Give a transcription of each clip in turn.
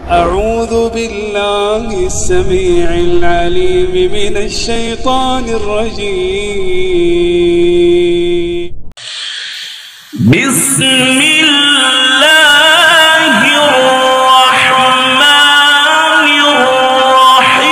أعوذ بالله السميع العليم من الشيطان الرجيم. بسم الله الرحمن الرحيم.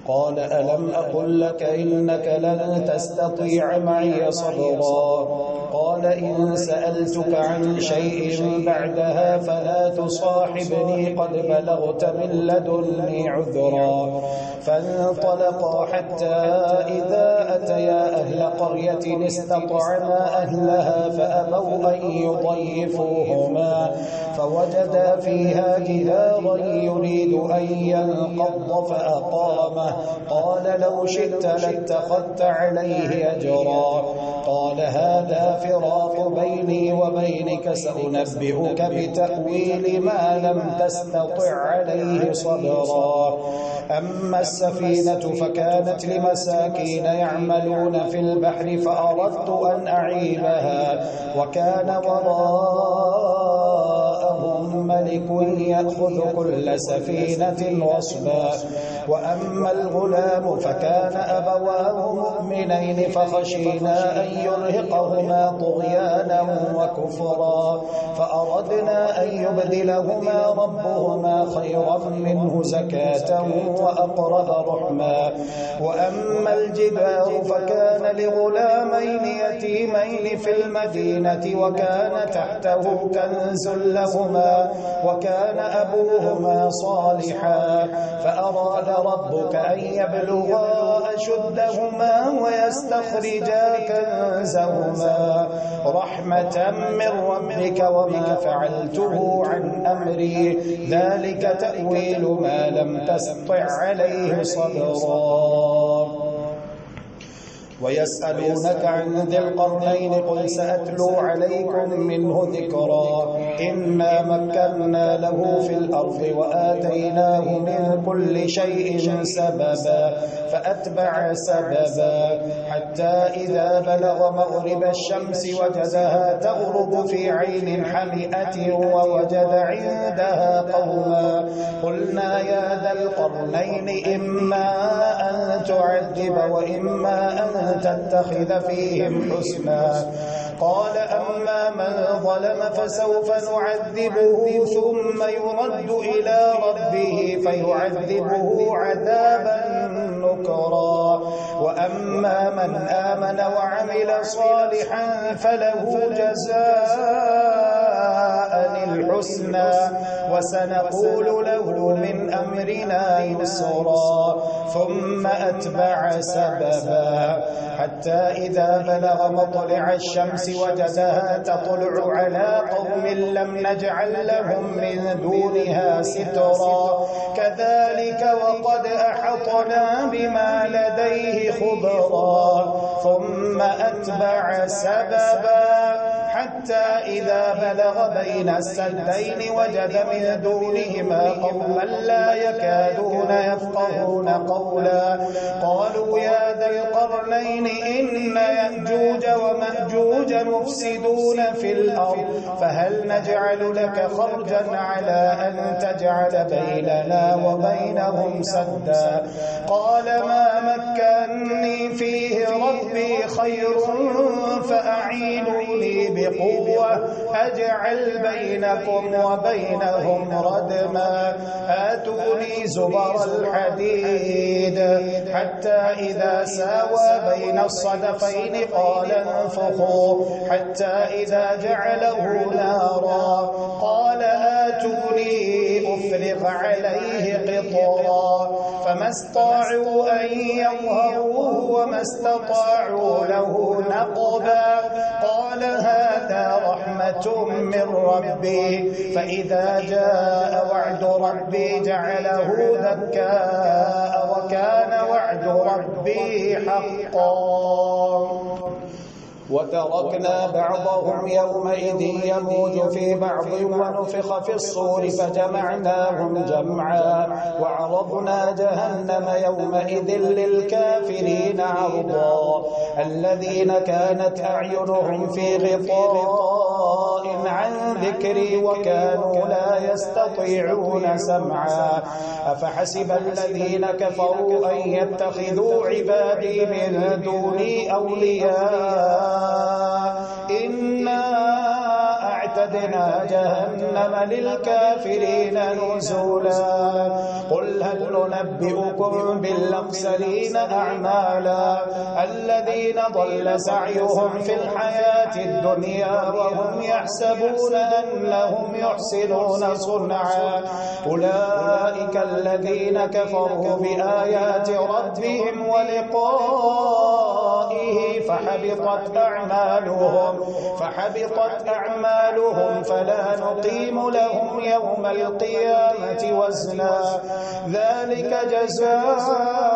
قال ألم أقل لك إنك لن تستطيع معي صبرا قال إن سألتك عن شيء بعدها فلا تصاحبني قد بلغت من لدني عذرا فانطلقا حتى إذا أتيا أهل قرية استطعما أهلها فأبوا أن يضيفوهما فوجدا فيها جدارا يريد أن ينقض فأقامه قال لو شئت لاتخذت عليه أجرا قال هذا فراق بيني وبينك سأنبئك بتأويل ما لم تستطع عليه صبرا أما السفينة فكانت لمساكين يعملون في البحر فأردت أن أعيبها وكان وراءهم ملك يأخذ كل سفينة غصبا وأما الغلام فكان أبواه مؤمنين فخشينا أن يرهقهما طغيانا وكفرا فأردنا أن يبدلهما ربهما خيرا منه زكاة وأقرب رحما وأما الجبال فكان لغلامين يتيمين في المدينة وكان تحته كنز لهما وكان أبوهما صالحا فأراد ربك أن يبلغا أشدهما ويستخرجا كنزهما رحمة من ربك وما فعلته عن أمري ذلك تأويل ما لم تستطع عليه صبرا ويسألونك عن ذي القرنين قل سأتلو عليكم منه ذكرا إنا مكنا له في الأرض وآتيناه من كل شيء سببا فأتبع سببا حتى إذا بلغ مغرب الشمس وجدها تغرب في عين حمئة ووجد عندها قوما قلنا يا ذا القرنين إما أن تعذب وإما أن تتخذ فيهم حسنا قال أما من ظلم فسوف نعذبه ثم يرد إلى ربه فيعذبه عذابا نكرا وأما من آمن وعمل صالحا فله جزاء الحسنى وسنقول له من أمرنا يسرا ثم أتبع سببا حتى إذا بلغ مطلع الشمس وجدها تطلع على قوم لم نجعل لهم من دونها سترا كذلك وقد أحطنا بما لديه خبرا ثم أتبع سببا حتى إذا بلغ بين السدين وجد من دونهما قوما لا يكادون يفقهون قولا قالوا يا ذا القرنين إن يأجوج ومأجوج مفسدون في الأرض فهل نجعل لك خرجا على أن تجعل بيننا وبينهم سدا قال ما مكنني فيه ربي خير فأعينوني بقوة أجعل بينكم وبينهم ردما آتوني زبر الحديد حتى إذا ساوى بين الصدفين قال انفخوا حتى إذا جعله نارا قال آتوني أفرغ عليه قطرا فما استطاعوا أن يظهروه وما استطاعوا له نقبا قال هذا رحمة من ربي فإذا جاء وعد ربي جعله دكاء وكان وعد ربي حقا وتركنا بعضهم يومئذ يموج في بعض ونفخ في الصور فجمعناهم جمعا وعرضنا جهنم يومئذ للكافرين عرضا الذين كانت أعينهم في غطاء عن ذكري وكانوا لا يستطيعون سمعا أفحسب الذين كفروا أن يتخذوا عبادي من دوني أولياء إنا أعتدنا جهنم للكافرين نزلا قل هل ننبئكم بالأخسرين أعمالا الذين ضل سعيهم في الحياة الدنيا وهم يحسبون أنهم يحسنون صنعا أولئك الذين كفروا بآيات ربهم ولقائه فحبطت أعمالهم فلا نقيم لهم يوم القيامة وزنا ذلك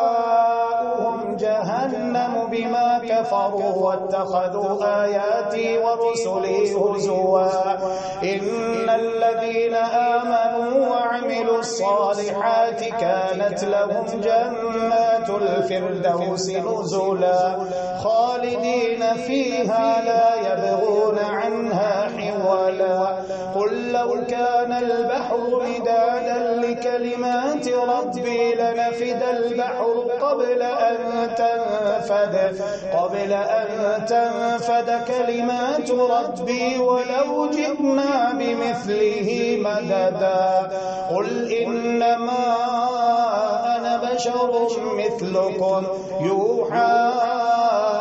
جزاؤهم جهنم بما كفروا واتخذوا آياتي ورسلي هزوا إن الذين آمنوا وعملوا الصالحات كانت لهم جنات الفردوس نزلا خالدين فيها لا يبغون عنها حولا قل لو كان البحر مدادا لكلمات ربي لنفد البحر قبل أن تنفد كلمات ربي ولو جئنا بمثله مددا قل إنما أنا بشر مثلكم يوحى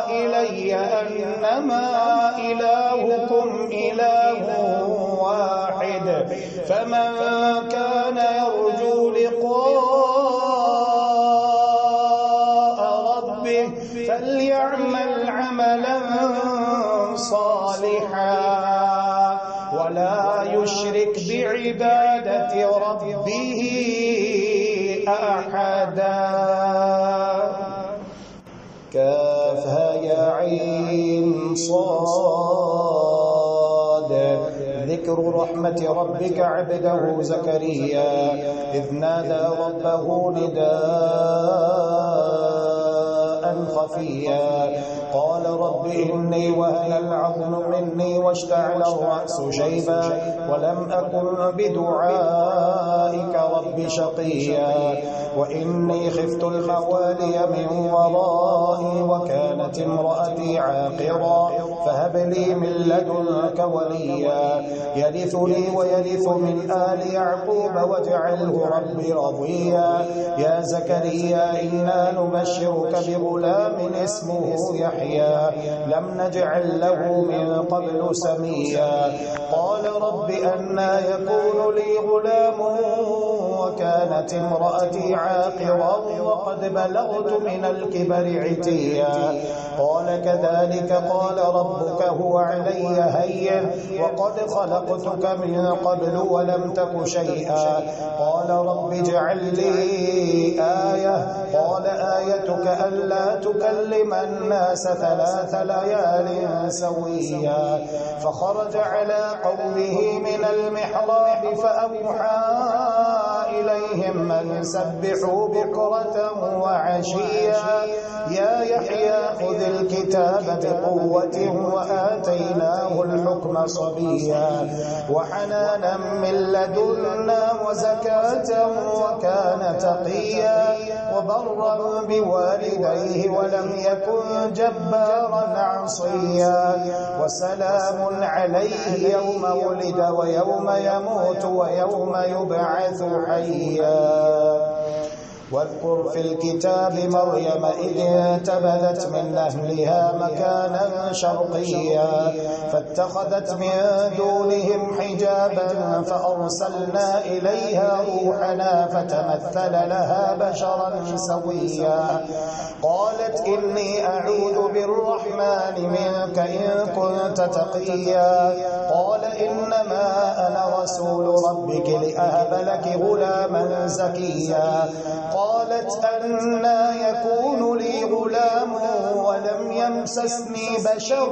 إلي أنما إلهكم إله واحد فمن كان يرجو لقاء ربه فليعمل عملا صالحا ولا يشرك بعبادة ربه أحدا كافها يا عين صاد ذكر رحمة ربك عبده زكريا إذ نادى ربه نداء خفيا قال رب إني وهن العظم مني واشتعل الرأس شيبا ولم أكن بدعائك رب شقيا وإني خفت الموالي من ورائي وكانت امرأتي عاقرا فهب لي من لدنك وليا يرثني ويرث من آل يعقوب واجعله ربي رضيا يا زكريا إنا نبشرك بغلام اسمه يحيى لم نجعل له من قبل سميا قال رب أنى يكون لي غلام وكانت امرأتي عاقرا وقد بلغت من الكبر عتيا قال كذلك قال ربك هو علي هين وقد خلقتك من قبل ولم تك شيئا قال رب اجعل لي آية قال آيتك ألا تكلم الناس 3 ليال سويا فخرج على قومه من المحراب فأوحى إليهم أن سبحوا بكرة وعشيا يا يحيى خذ الكتاب بقوة وآتيناه الحكم صبيا وحنانا من لدنا وزكاة وكان تقيا وبرا بوالديه ولم يكن جبارا عصيا وسلام عليه يوم ولد ويوم يموت ويوم يبعث حيا واذكر في الكتاب مريم إذ انتبذت من أهلها مكانا شرقيا فاتخذت من دونهم حجابا فأرسلنا إليها روحنا فتمثل لها بشرا سويا قالت إني أعوذ بالرحمن منك إن كنت تقيا قال إنما أنا رسول ربك لأهب لك غلاما زكيا قالت أنى يكون لي غلام ولم يمسسني بشر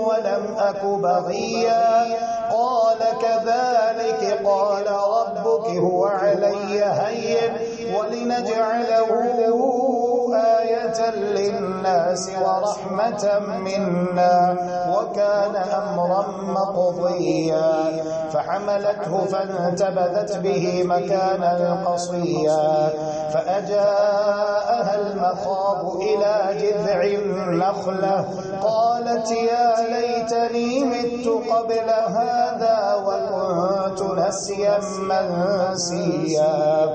ولم أك بغيا قال كذلك قال ربك هو علي هين ولنجعله آية للناس ورحمة منا وكان أمرا مقضيا فحملته فانتبذت به مكانا قصيا فأجاءها المخاض إلى جذع النخلة قالت يا ليتني مت قبل هذا وكنت نسيا منسيا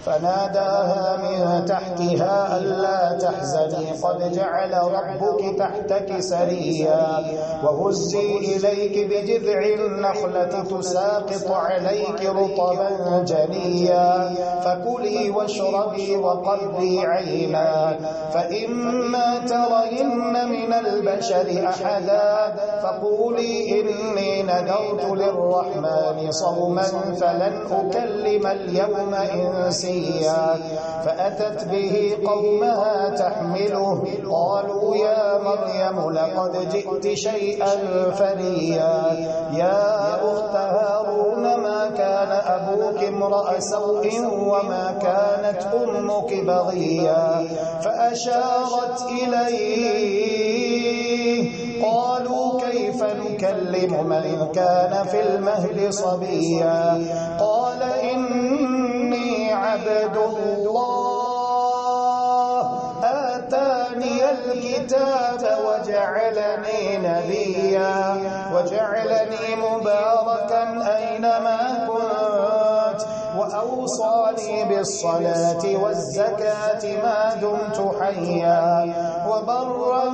فناداها من تحتها ألا تحزني قد جعل ربك تحتك سريا وهزي إليك بجذع النخلة تساقط عليك رطبا جنيا فكلي واشربي وقري عينا فإما ترين من البشر أحدا فقولي إني نذرت للرحمن صوما فلن أكلم اليوم إنسيا فأتت به قومها تحمله قالوا يا مريم لقد جئت شيئا فريا يا أخت هارون ما كان أبوك امرأ سوء وما كانت أمك بغيا فأشارت إليه قالوا كيف نكلم من كان في المهد صبيا قال إني عبد الله آتاني الكتاب وجعلني نبيا وجعلني مباركا أينما كنت وأوصاني بالصلاة والزكاة ما دمت حيا وبرا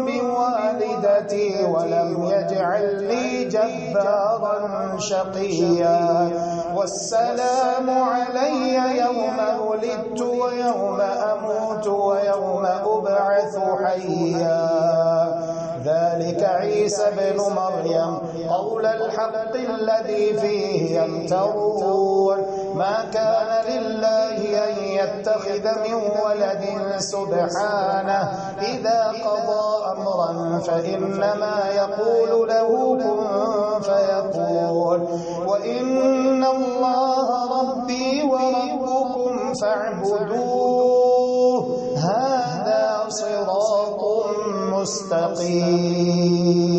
بوالدتي ولم يجعلني جبارا شقيا والسلام علي يوم ولدت ويوم أموت ويوم أبعث حيا ذلك عيسى بن مريم قول الحق الذي فيه يمترون ما كان لله أن يتخذ من ولد سبحانه إذا قضى أمرا فإنما يقول له كن فيكون وإن الله ربي وربكم فاعبدوه هذا صراط مستقيم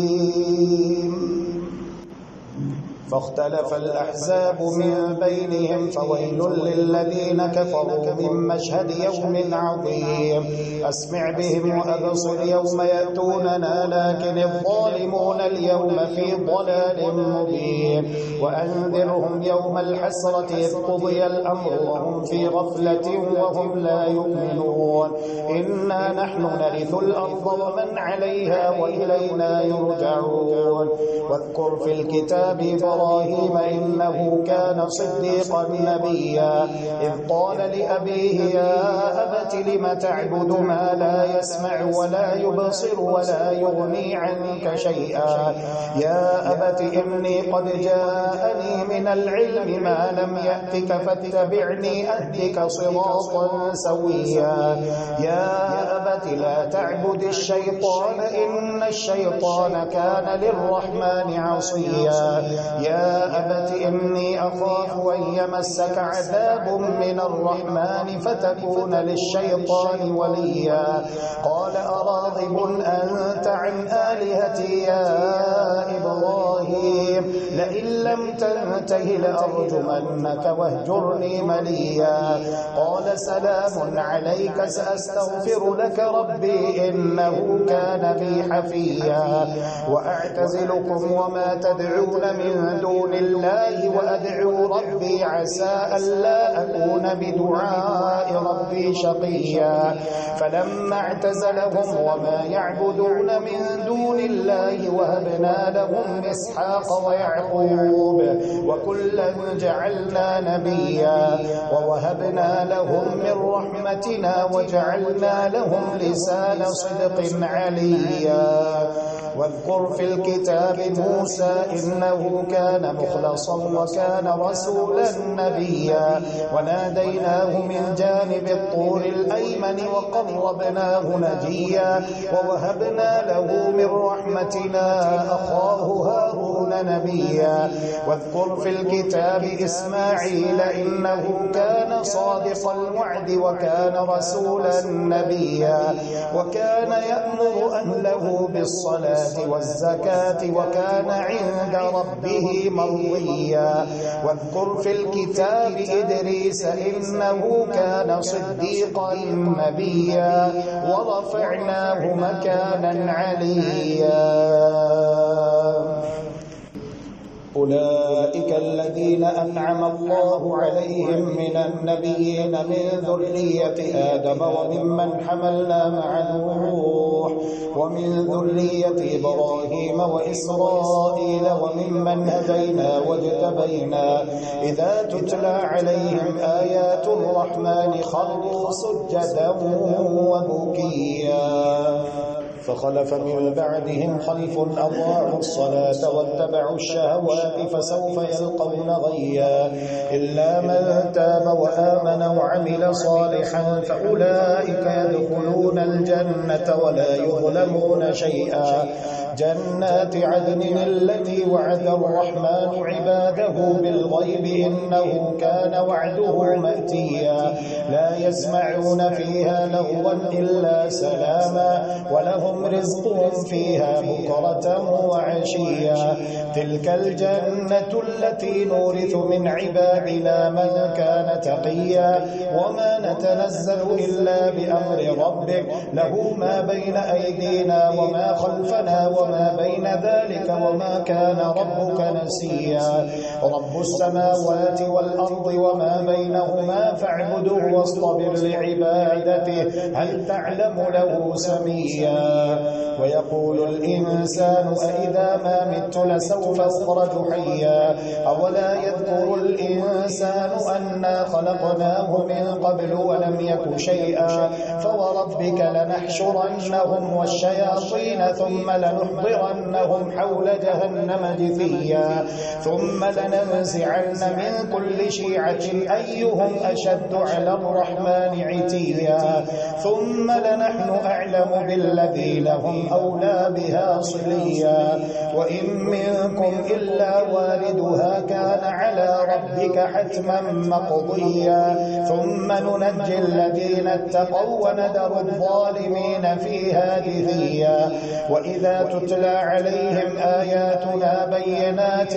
فاختلف الأحزاب من بينهم فويل للذين كفروا من مشهد يوم عظيم أسمع بهم وأبصر يوم يأتوننا لكن الظالمون اليوم في ضلال مبين وأنذرهم يوم الحسرة إذ قضي الأمر وهم في غفلة وهم لا يؤمنون إنا نحن نرث الأرض ومن عليها وإلينا يرجعون واذكر في الكتاب إبراهيم إنه كان صديقا نبيا إذ قال لأبيه يا أبت لم تعبد ما لا يسمع ولا يبصر ولا يغني عنك شيئا يا أبت إني قد جاءني من العلم ما لم يأتك فاتبعني أهدك صراطا سويا يا أبت لا تعبد الشيطان إن الشيطان كان للرحمن عصيا يا أبت إني أخاف أن يمسك عذاب من الرحمن فتكون للشيطان وليا قال أراغب أنت عن آلهتي يا إبراهيم لئن لم تنته لأرجمنك واهجرني مليا قال سلام عليك سأستغفر لك ربي إنه كان بي حفيا وأعتزلكم وما تدعون من دون الله وأدعو ربي عسى ألا أكون بدعاء ربي شقيا فلما اعتزلهم وما يعبدون من دون الله وهبنا لهم إسحاق ويعقوب وكلا جعلنا نبيا ووهبنا لهم من رحمتنا وجعلنا لهم لسان صدق عليا واذكر في الكتاب موسى إنه كان مخلصا وكان رسولا نبيا وناديناه من جانب الطور الأيمن وقربناه نجيا ووهبنا له من رحمتنا أخاه هارون نبيا واذكر في الكتاب إسماعيل إنه كان صادق الوعد وكان رسولا نبيا وكان يأمر أهله بالصلاة والزكاة وكان عند ربه مرضيا واذكر في الكتاب إدريس إنه كان صديقا نبيا ورفعناه مكانا عليا أولئك الذين أنعم الله عليهم من النبيين من ذرية آدم وممن حملنا مع نوح ومن ذرية إبراهيم وإسرائيل وممن هدينا واجتبينا إذا تتلى عليهم آيات الرحمن خروا سجدا وبكيا فخلف من بعدهم خلف أضاعوا الصلاة واتبعوا الشهوات فسوف يلقون غيا إلا من تاب وآمن وعمل صالحا فأولئك يدخلون الجنة ولا يظلمون شيئا جنات عدن التي وعد الرحمن عباده بالغيب إنه كان وعده مأتيا لا يسمعون فيها لغوا إلا سلاما ولهم رزقهم فيها بكرة وعشيا تلك الجنة التي نورث من عبادنا من كان تقيا وما نتنزل إلا بأمر ربك له ما بين أيدينا وما خلفنا وما بين ذلك وما كان ربك نسيا رب السماوات والأرض وما بينهما فاعبده واصطبر لعبادته هل تعلم له سميا ويقول الإنسان أإذا ما مت لسوف أخرج حيا أولا يذكر الإنسان أنا خلقناه من قبل ولم يك شيئا فوربك لنحشرنهم والشياطين ثم لنحضرنهم حول جهنم جثيا ثم لننزعن من كل شيعة أيهم أشد على الرحمن عتيا ثم لنحن أعلم بالذين هم أولى بها صليا وإن منكم إلا واردها كان على ربك حتما مقضيا ثم ننجي الذين اتقوا وندر الظالمين فيها جثيا وإذا تتلى عليهم آياتنا بينات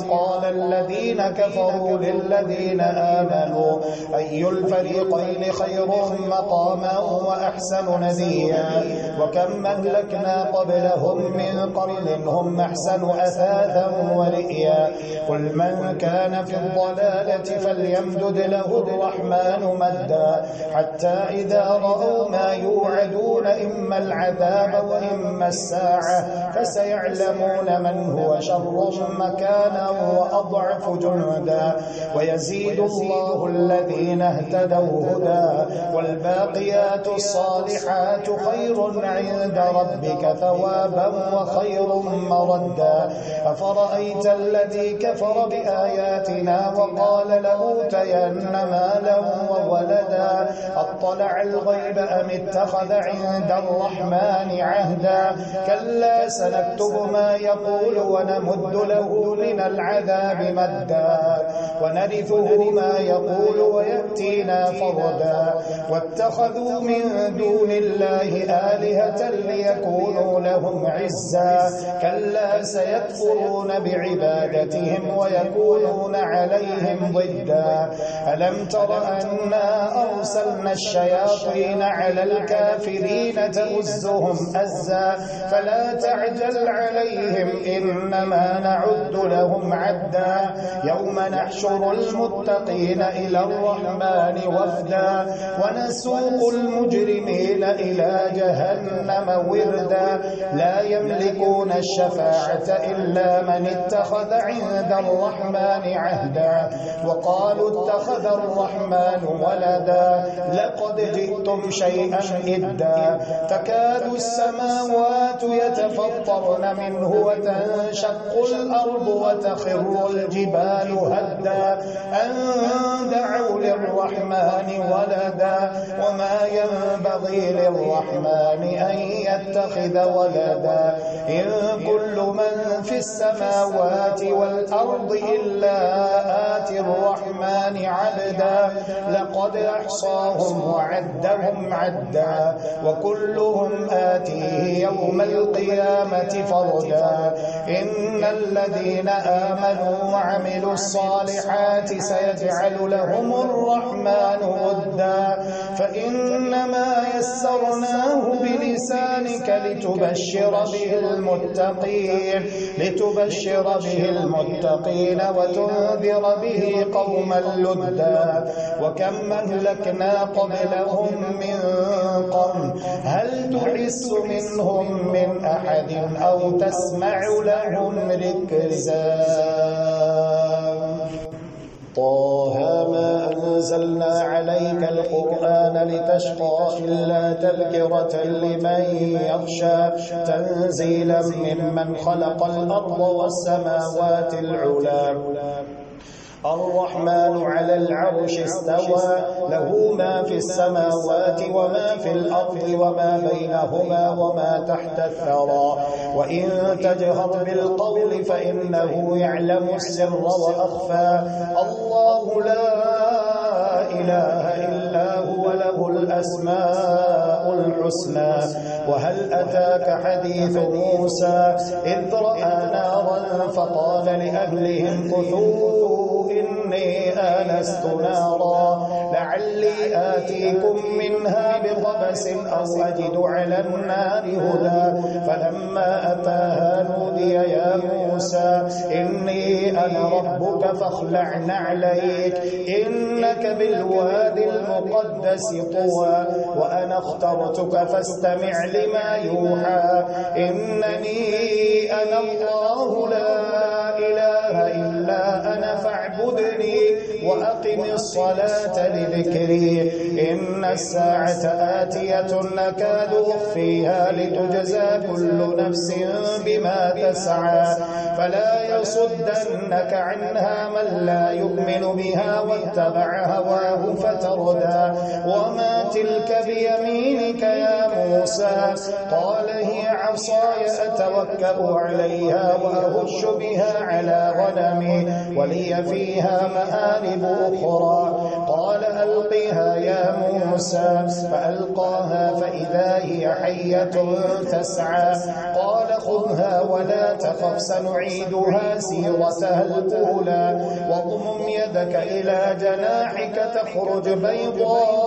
قال الذين كفروا للذين آمنوا أي الفريقين خير مقاما وأحسن نديا وكم مهلكنا قبلهم من قرن هم أحسن أثاثا ورئيا قل من كان في الضلالة فليمدد له الرحمن مدا حتى إذا رأوا ما يوعدون إما العذاب وإما الساعة فسيعلمون من هو شر مكانا وأضعف جندا ويزيد الله الذين اهتدوا هدى والباقيات الصالحات خير عند ربك ثوابا وخير مردا أفرأيت الذي كفر بآياتنا وقال لأوتين مالا وولدا أطلع الغيب أم اتخذ عند الرحمن عهدا كلا سنكتب ما يقول ونمد له من العذاب مدا ونرثه ما يقول ويأتينا فردا واتخذوا من دون الله آلهة ليكونوا لهم عزا كلا سيكفرون بعبادتهم ويكونون عليهم ضدا ألم تر أنا أرسلنا الشياطين على الكافرين تؤزهم أزا فلا تعجل عليهم إنما نعد لهم عدا يوم نحشر ونحشر المتقين إلى الرحمن وفدا ونسوق المجرمين إلى جهنم وردا لا يملكون الشفاعة إلا من اتخذ عند الرحمن عهدا وقالوا اتخذ الرحمن ولدا لقد جئتم شيئا إدا تكاد السماوات يتفطرن منه وتنشق الأرض وتخر الجبال هدا أن دعوا للرحمن ولدا وما ينبغي للرحمن أن يتخذ ولدا إن كل من في السماوات والأرض إلا آتي الرحمن عبدا لقد أحصاهم وعدهم عدا وكلهم آتيه يوم القيامة فردا إن الذين آمنوا وعملوا الصالحات سيجعل لهم الرحمن ودا فإنما يسرناه بلسانك لتبشر به المتقين وتنذر به قوما لدا وكم مهلكنا قبلهم من قرن هل تحس منهم من أحد أو تسمع لهم ركزا طه ما أنزلنا عليك القرآن لتشقى إلا تذكرة لمن يخشى تنزيلا ممن خلق الأرض والسماوات العلى الرحمن على العرش استوى له ما في السماوات وما في الأرض وما بينهما وما تحت الثرى وإن تجهر بالقول فإنه يعلم السر وأخفى الله لا إله إلا هو له الأسماء الحسنى وهل أتاك حديث موسى إذ رأى نارا فقال لأهلهم كثوا إني آنست نارا لعلي آتيكم منها بقبس أو أجد على النار هدى فلما أتاها نودي يا موسى إني أنا ربك فاخلع نعليك إنك بالوادي المقدس طوى وأنا اخترتك فاستمع لما يوحى إنني أنا الله لا إله إلا أنا فاعبدني وأقم الصلاة لذكري إن الساعة آتية نكاد أخفيها لتجزى كل نفس بما تسعى فلا يصدنك عنها من لا يؤمن بها واتبع هواه فتردى وما تلك بيمينك يا موسى قال هي عصاي أتوكأ عليها وأهش بها على غنمي ولي فيها مآرب أخرى قال ألقها يا موسى فألقاها فإذا هي حية تسعى قال خذها ولا تخف سنعيدها سيرتها الأولى واضمم يدك إلى جناحك تخرج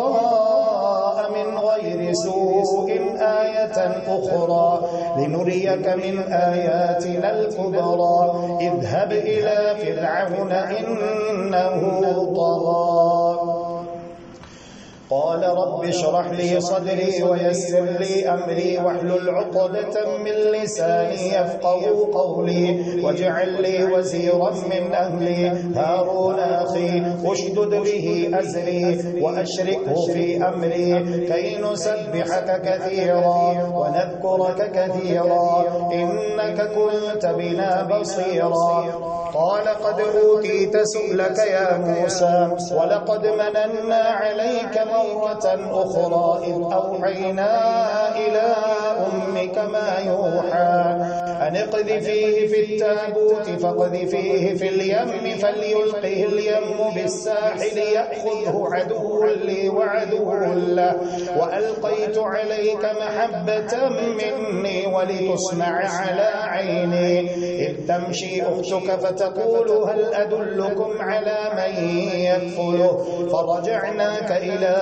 بيضاء من غير سوء آية أخرى لنريك من آياتنا الكبرى اذهب إلى فرعون إنه طغى قال رب اشرح لي صدري ويسر لي أمري واحلل عقدة من لساني يفقهوا قولي واجعل لي وزيرا من أهلي هارون أخي اشدد به أزري وأشركه في أمري كي نسبحك كثيرا ونذكرك كثيرا إنك كنت بنا بصيرا قال قد أوتيت سؤلك يا موسى ولقد مننا عليك مرة أخرى إذ أوحينا إلى أمك ما يوحى أن اقذفيه في التابوت فاقذفيه في اليم فليلقه اليم بالساحل يأخذه عدو لي وعدو له وألقيت عليك محبة مني ولتصنع على عيني إذ تمشي أختك فتقول هل أدلكم على من يكفله فرجعناك إلى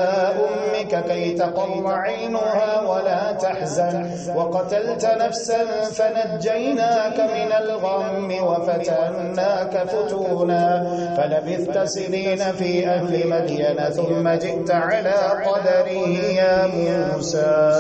أمك كي تقر عينها ولا تحزن وقتلت نفسا فنجيناك من الغم وفتناك فتونا فلبثت سنين في أهل مدين ثم جئت على قدره يا موسى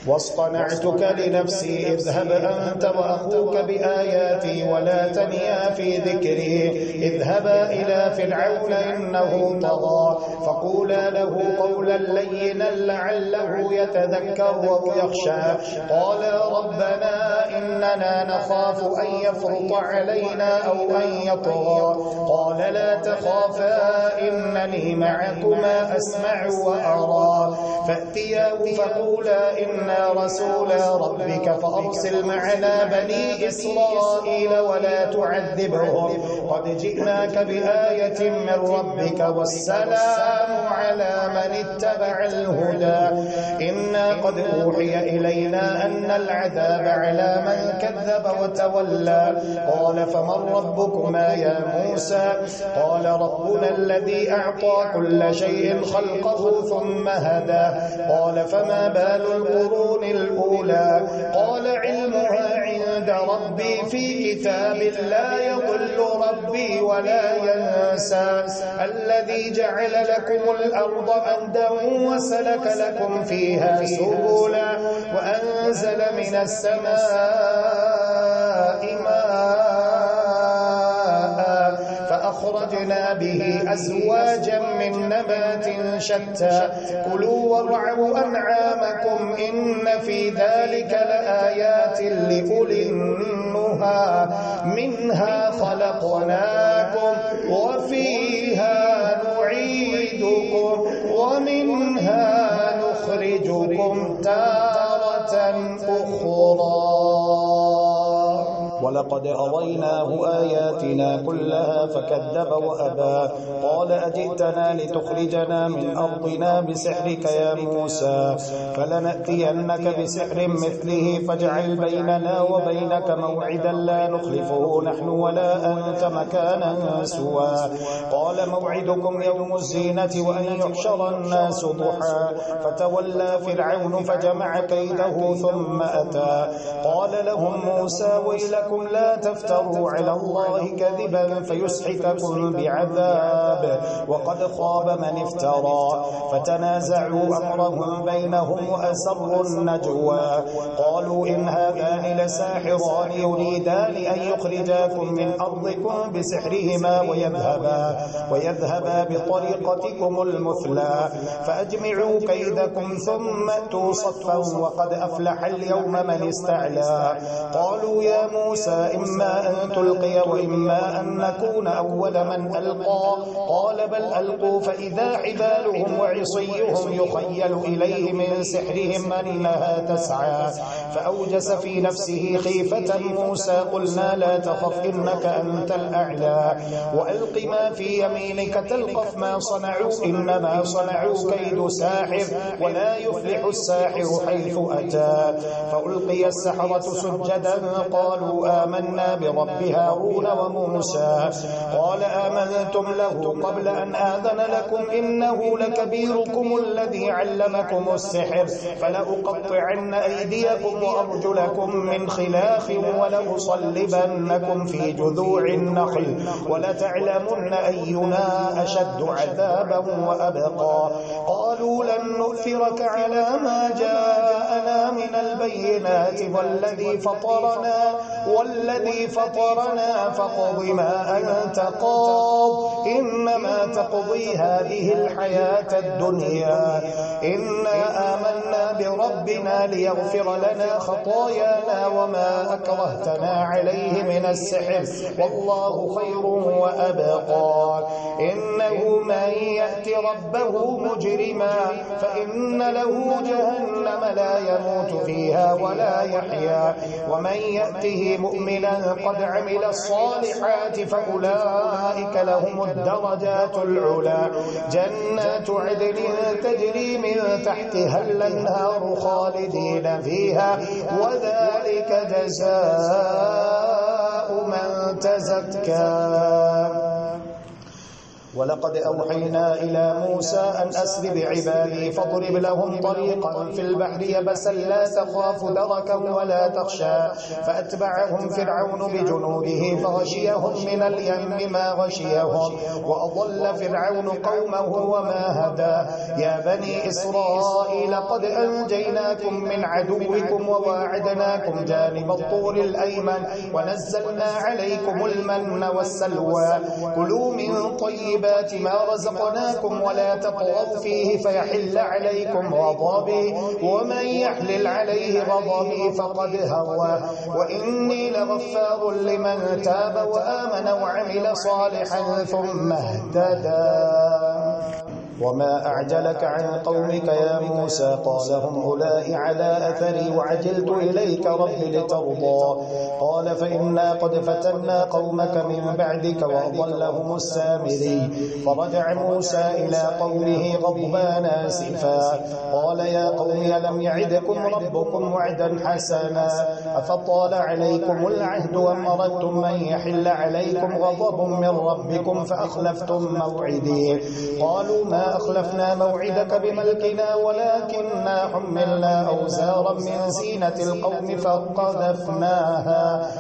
واصطنعتك لنفسي اذهب أنت وأخوك بآياتي ولا تنيا في ذكري اذهبا إلى فرعون إنه طغى فقولا له قولا لينا لعله يتذكر أو يخشى قالا ربنا إننا نخاف أن يفرط علينا أو أن يطغى قال لا تخافا إنني معكما أسمع وأرى فأتياه فقولا إنا رسولا ربك فأرسل معنا بني إسرائيل ولا تعذبهم قد جئناك بآية من ربك والسلام على من اتبع الهدى إنا قد أوحي إلينا أن العذاب على من كذب وتولى قال فمن ربكما يا موسى قال ربنا الذي أعطى كل شيء خلقه ثم هدى قال فما بال القرون الأولى قال علمها عند ربي في كتاب لا يضل ربي ولا ينسى الذي جعل لكم الأرض مهدا وسلك لكم فيها سبلا وأنزل من السماء ماء فأخرجنا به أزواجا من نبات شتى كلوا وارعوا أنعامكم إن في ذلك لآيات لأولي النهى منها خلقناكم وفيها نعيدكم ومنها نخرجكم تارة أخرى ولقد أريناه آياتنا كلها فكذب وأبى قال أجئتنا لتخرجنا من أرضنا بسحرك يا موسى فلنأتينك بسحر مثله فاجعل بيننا وبينك موعدا لا نخلفه نحن ولا أنت مكانا سوى قال موعدكم يوم الزينة وأن يحشر الناس ضحى فتولى فرعون فجمع كيده ثم أتى قال لهم موسى ويلكم لا تفتروا على الله كذبا فيسحتكم بعذاب وقد خاب من افترى فتنازعوا أمرهم بينهم وأسروا النجوى قالوا إن هذان لساحران يريدان أن يخرجاكم من أرضكم بسحرهما ويذهبا بطريقتكم المثلى فأجمعوا كيدكم ثم أتوا صفا وقد أفلح اليوم من استعلى قالوا يا موسى إما أن تلقي وإما أن نكون أول من ألقى قال بل ألقوا فإذا حبالهم وعصيهم يخيل إليه من سحرهم أنها تسعى فأوجس في نفسه خيفة موسى قلنا لا تخف إنك أنت الأعلى وألق ما في يمينك تلقف ما صنعوا إنما صنعوا كيد ساحر ولا يفلح الساحر حيث أتى فألقي السحرة سجدا قالوا آمنا برب هارون وموسى قال آمنتم له قبل أن آذن لكم إنه لكبيركم الذي علمكم السحر فلأقطعن أيديكم وأرجلكم من خلاف ولأصلبنكم في جذوع النخل ولتعلمن أينا أشد عذابا وأبقى قالوا لن نؤثرك على ما جاءنا من البينات والذي فطرنا فاقض ما أنت قاض إنما تقضي هذه الحياة الدنيا إنا آمنا بربنا ليغفر لنا خطايانا وما أكرهتنا عليه من السحر والله خير وأبقى إنه من يأت ربه مجرما فإن له جهنم لا يموت فيها ولا يحيا ومن يأته مؤمنا قد عمل الصالحات فأولئك لهم الدرجات العلى جنات عدن تجري من تحتها الأنهار خالدين فيها وذلك جزاء زكى ولقد أوحينا إلى موسى أن أسر بعبادي فاضرب لهم طريقا في البحر يبسا لا تخاف دركا ولا تخشى فأتبعهم فرعون بجنوده فغشيهم من اليم ما غشيهم وأضل فرعون قومه وما هدى يا بني إسرائيل قد أنجيناكم من عدوكم وواعدناكم جانب الطور الأيمن ونزلنا عليكم المن والسلوى كلوا من طيبات ما رزقناكم ولا تطغوا فيه فيحل عليكم غضبي ومن يحلل عليه غضبي فقد هوى وإني لغفار لمن تاب وآمن وعمل صالحا ثم اهتدى وما أعجلك عن قومك يا موسى قال هم أولئك على أثري وعجلت إليك رب لترضى قال فإنا قد فتنا قومك من بعدك وأضلهم السامري فرجع موسى إلى قومه غضبان آسفا قال يا قوم لم يعدكم ربكم وعدا حسنا أفطال عليكم العهد أم أردتم من يحل عليكم غضب من ربكم فأخلفتم موعدي قالوا ما أخلفنا موعدك بملكنا ولكننا حملنا أوزارا من زينة القوم فقذفناها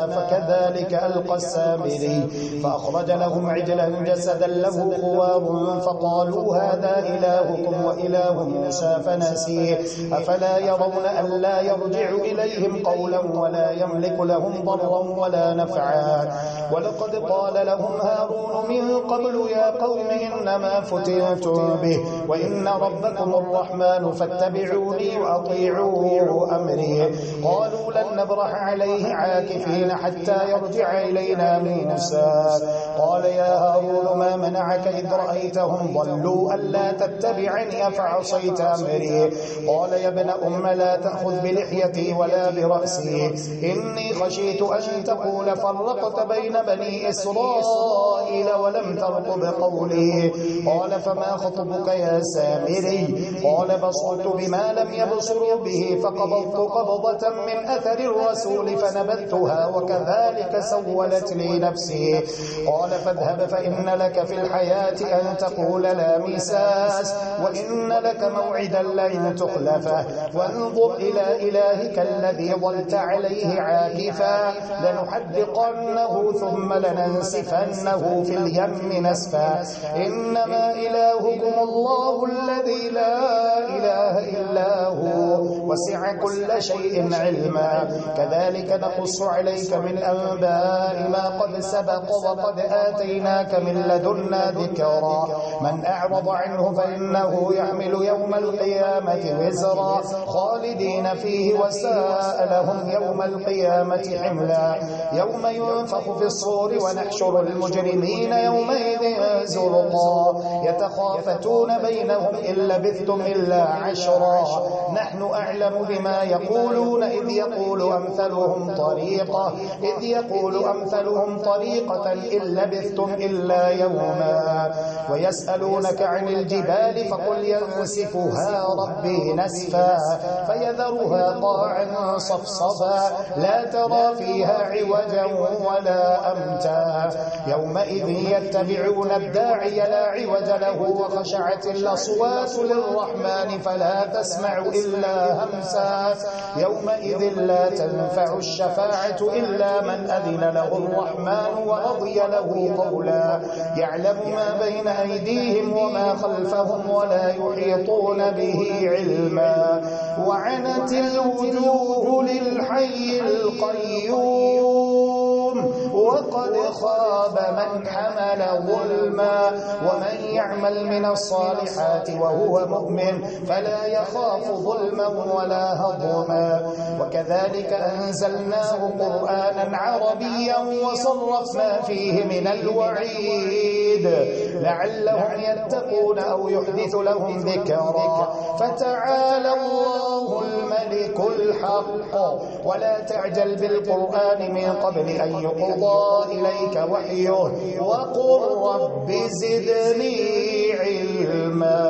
فكذلك ألقى السامري فأخرج لهم عجلا جسدا له خوار فقالوا هذا إلهكم وإله موسى فنسيه أفلا يرون أن لا يرجع إليهم قولا ولا يملك لهم ضرا ولا نفعا ولقد قال لهم هارون من قبل يا قوم إنما فتنتم به وإن ربكم الرحمن فاتبعوني وأطيعوا أمري قالوا لن نبرح عليه عاكفين حتى يرجع إلينا موسى قال يا هارون ما منعك إذ رأيتهم ضلوا ألا تتبعني أفعصيت أمري قال يا ابن أم لا تأخذ بلحيتي ولا برأسي إني خشيت أن تقول فرقت بين بني إسرائيل ولم ترقب قولي قال فما خطبك يا سامري قال بصرت بما لم يبصروا به فقبضت قبضة من أثر الرسول فنبذتها وكذلك سولت لي نفسي قال فاذهب فإن لك في الحياة أن تقول لا مساس وإن لك موعدا لن تخلفه وانظر إلى إلهك الذي ظلت عليه عاكفا لنحدقنه ثم لننسفنه في اليم نسفا إنما إلهكم الله الذي لا إله إلا هو وسع كل شيء علما كذلك نقص عليك من أنباء ما قد سبق وقد آتيناك من لدنا ذكرا من أعرض عنه فإنه يحمل يوم القيامة وزرا خالدين فيه وساء لهم يوم القيامة حملا يوم ينفخ في الصور ونحشر المجرمين يومئذ زرقا يتخافتون بينهم إن لبثتم إلا عشرا نحن أعلم بما يقولون إذ يقول أمثلهم طريقة إن لبثتم إلا يوما ويسألونك عن الجبال فقل ينسفها ربي نسفا فيذرها قاعا صفصفا لا ترى فيها عوجا ولا أمتا يومئذ يتبعون الداعي لا عوج له وخشعت الأصوات للرحمن فلا تسمع إلا همسا يومئذ لا تنفع الشفاعة إلا من أذن له الرحمن ورضي له قولا يعلم ما بين أيديهم وما خلفهم ولا يحيطون به علما وعنت الوجوه للحي القيوم وقد خاب من حمل ظلما ومن يعمل من الصالحات وهو مؤمن فلا يخاف ظلما ولا هضما وكذلك أنزلناه قرآنا عربيا وصرفنا فيه من الوعيد لعلهم يتقون أو يحدث لهم ذكرا فتعالى الله الملك الحق ولا تعجل بالقرآن من قبل أن يقضى إليك وحيه وقل رب زدني علما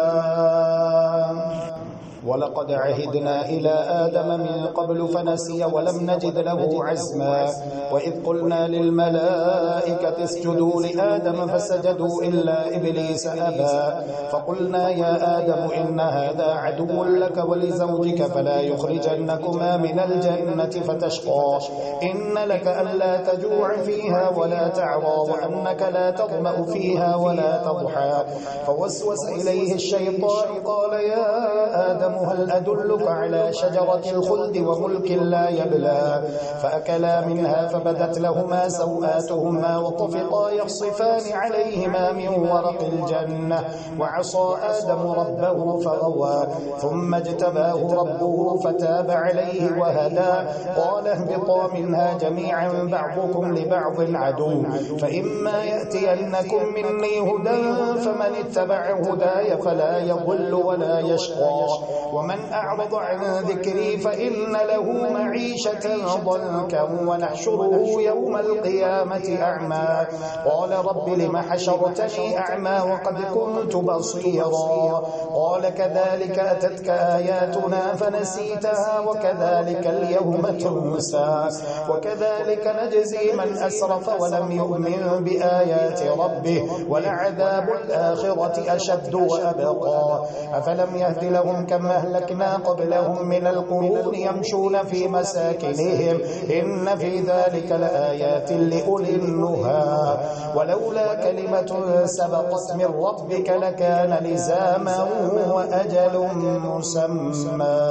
ولقد عهدنا إلى آدم من قبل فنسي ولم نجد له عزما وإذ قلنا للملائكة اسجدوا لآدم فسجدوا إلا إبليس أبى فقلنا يا آدم إن هذا عدو لك ولزوجك فلا يخرجنكما من الجنة فتشقى إن لك ألا تجوع فيها ولا تعرى وأنك لا تظمأ فيها ولا تضحى فوسوس إليه الشيطان قال يا آدم هل أدلك على شجرة الخلد وملك لا يبلى فأكلا منها فبدت لهما سوآتهما وطفقا يخصفان عليهما من ورق الجنة وعصى آدم ربه فغوى ثم اجتباه ربه فتاب عليه وهدى قال اهبطا منها جميعا بعضكم لبعض عدو فإما يأتينكم مني هدى فمن اتبع هداي فلا يضل ولا يشقى ومن أعرض عن ذكري فإن له معيشة ضنكا ونحشره يوم القيامة أعمى قال رب لم حشرتني أعمى وقد كنت بصيرا قال كذلك أتتك آياتنا فنسيتها وكذلك اليوم تنسى وكذلك نجزي من أسرف ولم يؤمن بآيات ربه ولعذاب الآخرة أشد وأبقى أفلم يهد لهم كم أهلكنا قبلهم من القرون يمشون في مساكنهم إن في ذلك لآيات لأولي النهى ولولا كلمة سبقت من ربك لكان لزاما وأجل مسمى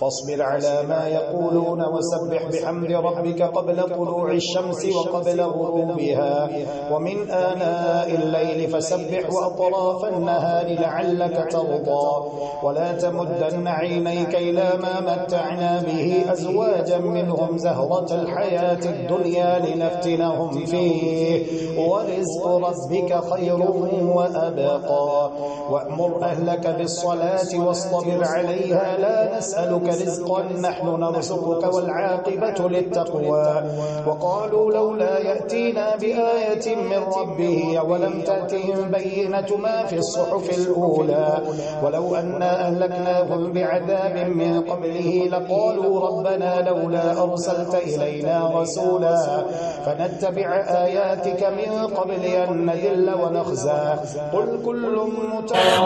فاصبر على ما يقولون وسبح بحمد ربك قبل طلوع الشمس وقبل غروبها ومن آناء الليل فسبح وأطراف النهار لعلك ترضى ولا تمدن عينيك إلى ما متعنا به أزواجا منهم زهرة الحياة الدنيا لنفتنهم فيه ورزق ربك خير وأبقى وأمر أهلك بالصلاة واصطبر عليها لا نسألك رزقا نحن نرزقك والعاقبة للتقوى وقالوا لولا يأتينا بآية من ربه ولم تأتهم بينة ما في الصحف الأولى ولو أنا أهلكناهم بعذاب من قبله لقالوا ربنا لولا أرسلت إلينا رسولا فنتبع آياتك من قبل أن نذل ونخزى قل كل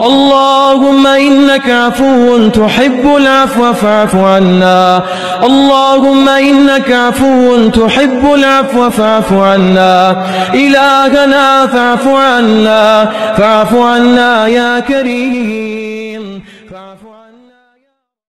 اللهم إنك عفو تحب العفو فاعف عنا اللهم إنك عفو تحب العفو فاعف عنا إلهنا فاعف عنا يا كريم